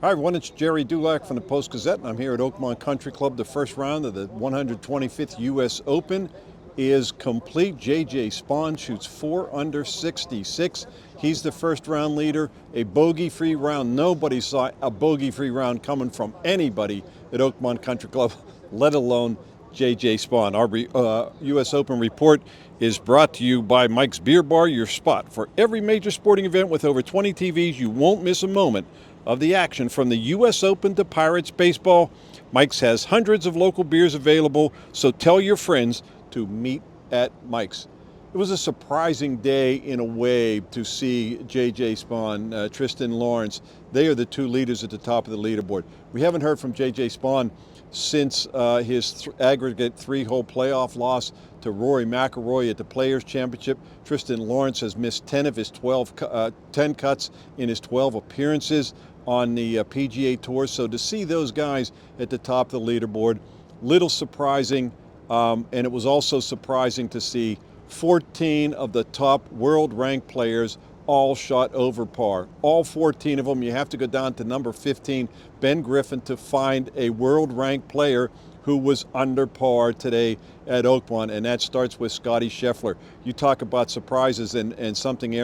Hi everyone, it's Gerry Dulac from the Post-Gazette, and I'm here at Oakmont Country Club. The first round of the 125th U.S. Open is complete. J.J. Spaun shoots 4 under 66. He's the first round leader, a bogey-free round. Nobody saw a bogey-free round coming from anybody at Oakmont Country Club, let alone J.J. Spaun. Our U.S. Open report is brought to you by Mike's Beer Bar, your spot for every major sporting event with over 20 TVs. You won't miss a moment of the action from the U.S. Open to Pirates baseball. Mike's has hundreds of local beers available, so tell your friends to meet at Mike's. It was a surprising day in a way to see J.J. Spaun, Tristan Lawrence. They are the two leaders at the top of the leaderboard. We haven't heard from J.J. Spaun since his aggregate 3-hole playoff loss to Rory McIlroy at the Players' Championship. Tristan Lawrence has missed 10 of his 10 cuts in his 12 appearances on the PGA Tour. So to see those guys at the top of the leaderboard, little surprising, and it was also surprising to see 14 of the top world-ranked players all shot over par. All 14 of them. You have to go down to number 15, Ben Griffin, to find a world-ranked player who was under par today at Oakmont, and that starts with Scottie Scheffler. You talk about surprises and something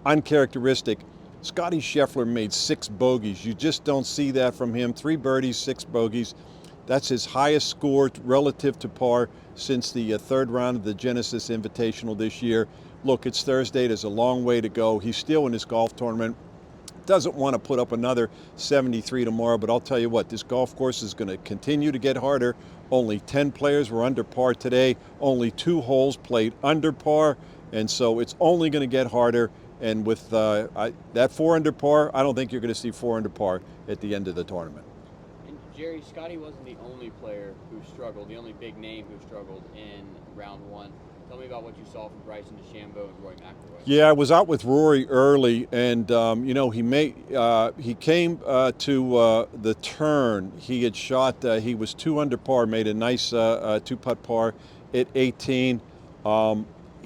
uncharacteristic. Scottie Scheffler made 6 bogeys. You just don't see that from him. 3 birdies, 6 bogeys. That's his highest score relative to par since the third round of the Genesis Invitational this year. Look, it's Thursday. There's a long way to go. He's still in this golf tournament. Doesn't want to put up another 73 tomorrow, but I'll tell you what, this golf course is going to continue to get harder. Only 10 players were under par today. Only 2 holes played under par, and so it's only going to get harder. And with that 4 under par, I don't think you're going to see 4 under par at the end of the tournament. And Jerry, Scottie wasn't the only player who struggled, the only big name who struggled in round 1. Tell me about what you saw from Bryson DeChambeau and Rory McIlroy. Yeah, I was out with Rory early, and he came to the turn. He had shot. He was 2 under par, made a nice 2-putt par at 18.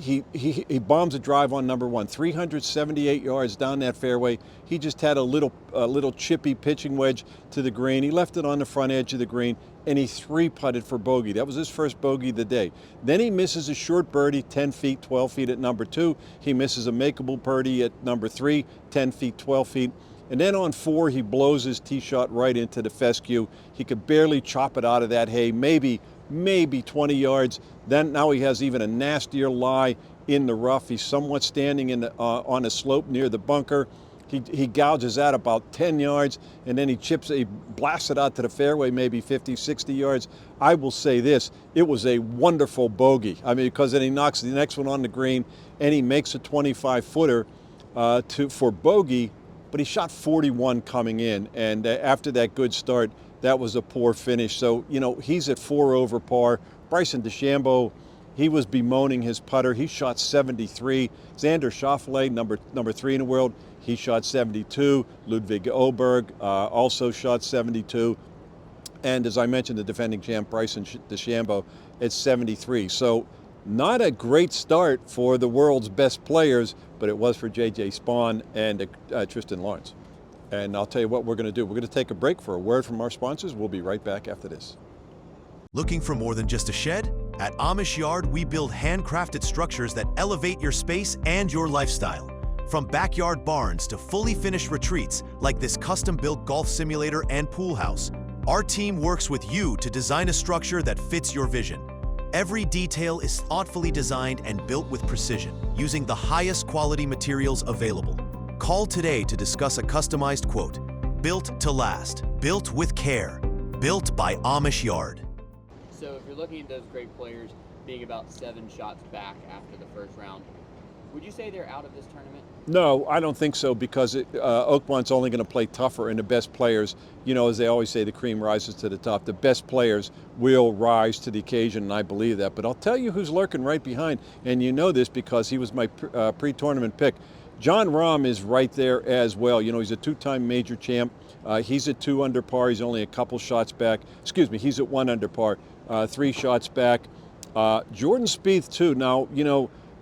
He bombs a drive on number 1, 378 yards down that fairway. He just had a little chippy pitching wedge to the green. He left it on the front edge of the green, and he 3-putted for bogey. That was his first bogey of the day. Then he misses a short birdie, 10 feet, 12 feet at number 2. He misses a makeable birdie at number 3, 10 feet, 12 feet. And then on 4, he blows his tee shot right into the fescue. He could barely chop it out of that hay, maybe 20 yards. Then now he has even a nastier lie in the rough. He's somewhat standing on a slope near the bunker. He gouges at about 10 yards, and then he blasts it out to the fairway, maybe 50, 60 yards. I will say this, it was a wonderful bogey. I mean, because then he knocks the next one on the green, and he makes a 25-footer for bogey, but he shot 41 coming in, and after that good start, that was a poor finish. So, he's at 4 over par. Bryson DeChambeau, he was bemoaning his putter. He shot 73. Xander Schauffele, number 3 in the world, he shot 72. Ludwig Oberg also shot 72. And as I mentioned, the defending champ, Bryson DeChambeau, at 73. So not a great start for the world's best players, but it was for J.J. Spaun and Tristan Lawrence. And I'll tell you what we're going to do. We're going to take a break for a word from our sponsors. We'll be right back after this. Looking for more than just a shed? At Amish Yard, we build handcrafted structures that elevate your space and your lifestyle. From backyard barns to fully finished retreats like this custom-built golf simulator and pool house, our team works with you to design a structure that fits your vision. Every detail is thoughtfully designed and built with precision, using the highest quality materials available. Call today to discuss a customized quote. Built to last, built with care, built by Amish Yard. So if you're looking at those great players being about 7 shots back after the first round, would you say they're out of this tournament? No, I don't think so, because Oakmont's only going to play tougher, and the best players, as they always say, the cream rises to the top. The best players will rise to the occasion, and I believe that. But I'll tell you who's lurking right behind, and you know this because he was my pre-tournament pick. Jon Rahm is right there as well. He's a 2-time major champ. He's at 2 under par. He's only a couple shots back. He's at 1 under par, 3 shots back. Jordan Spieth, too. Now,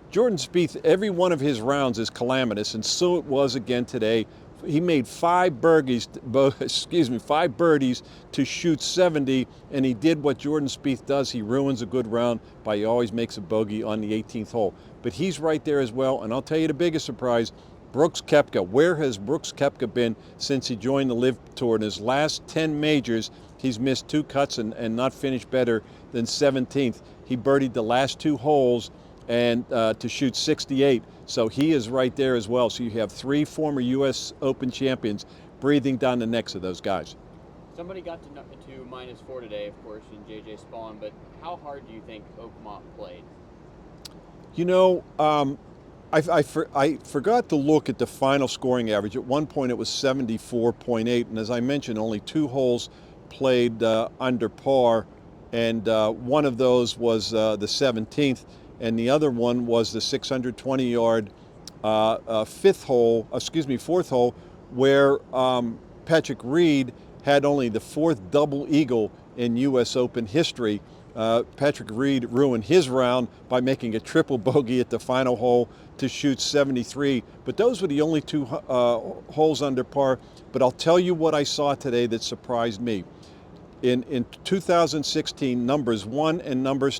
Jordan Spieth, every one of his rounds is calamitous, and so it was again today. He made 5 birdies to shoot 70, and he did what Jordan Spieth does. He ruins a good round by he always makes a bogey on the 18th hole. But he's right there as well, and I'll tell you the biggest surprise, Brooks Koepka. Where has Brooks Koepka been since he joined the LIV Tour? In his last 10 majors, he's missed 2 cuts and not finished better than 17th. He birdied the last 2 holes and to shoot 68. So he is right there as well. So you have 3 former U.S. Open champions breathing down the necks of those guys. Somebody got to -4 today, of course, in J.J. Spaun, but how hard do you think Oakmont played? You know, I forgot to look at the final scoring average. At one point it was 74.8, and as I mentioned, only 2 holes played under par, and one of those was the 17th, and the other one was the 620-yard fourth hole, where Patrick Reed had only the 4th double eagle in U.S. Open history. Patrick Reed ruined his round by making a triple bogey at the final hole to shoot 73. But those were the only 2 holes under par. But I'll tell you what I saw today that surprised me. In 2016, numbers 1 and number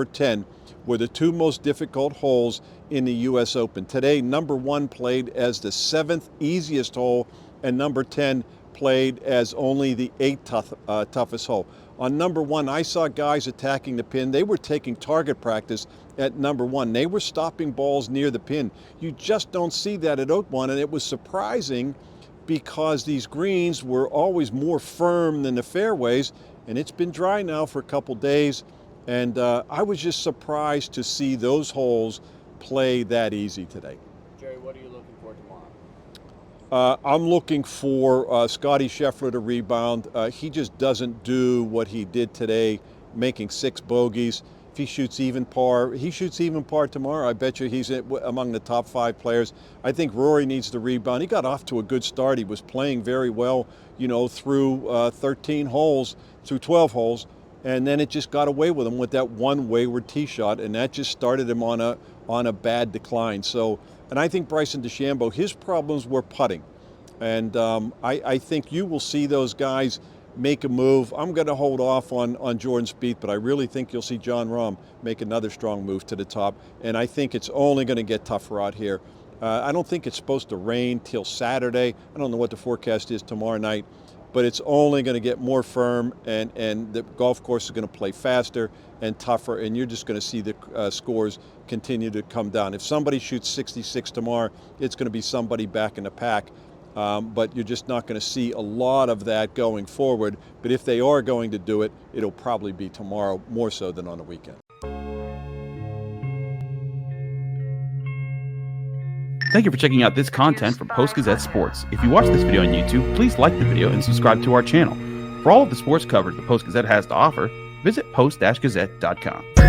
10 were the 2 most difficult holes in the U.S. Open. Today, number 1 played as the 7th easiest hole, and number 10 played as only the 8th toughest hole. On number 1, I saw guys attacking the pin. They were taking target practice at number 1. They were stopping balls near the pin. You just don't see that at Oakmont, and it was surprising because these greens were always more firm than the fairways, and it's been dry now for a couple days, and I was just surprised to see those holes play that easy today. Gerry, what are you looking for tomorrow? I'm looking for Scottie Scheffler to rebound. He just doesn't do what he did today, making 6 bogeys. If he shoots even par tomorrow, I bet you he's among the top 5 players. I think Rory needs to rebound. He got off to a good start. He was playing very well, you know, through 12 holes, and then it just got away with him with that one wayward tee shot, and that just started him on a bad decline. So, and I think Bryson DeChambeau, his problems were putting, and I think you will see those guys make a move. I'm going to hold off on Jordan Spieth, but I really think you'll see Jon Rahm make another strong move to the top, and I think it's only going to get tougher out here. I don't think it's supposed to rain till Saturday. I don't know what the forecast is tomorrow night, but it's only going to get more firm, and the golf course is going to play faster and tougher, and you're just going to see the scores continue to come down. If somebody shoots 66 tomorrow, it's going to be somebody back in the pack. But you're just not going to see a lot of that going forward. But if they are going to do it, it'll probably be tomorrow more so than on the weekend. Thank you for checking out this content from Post-Gazette Sports. If you watch this video on YouTube, please like the video and subscribe to our channel. For all of the sports coverage the Post-Gazette has to offer, visit post-gazette.com.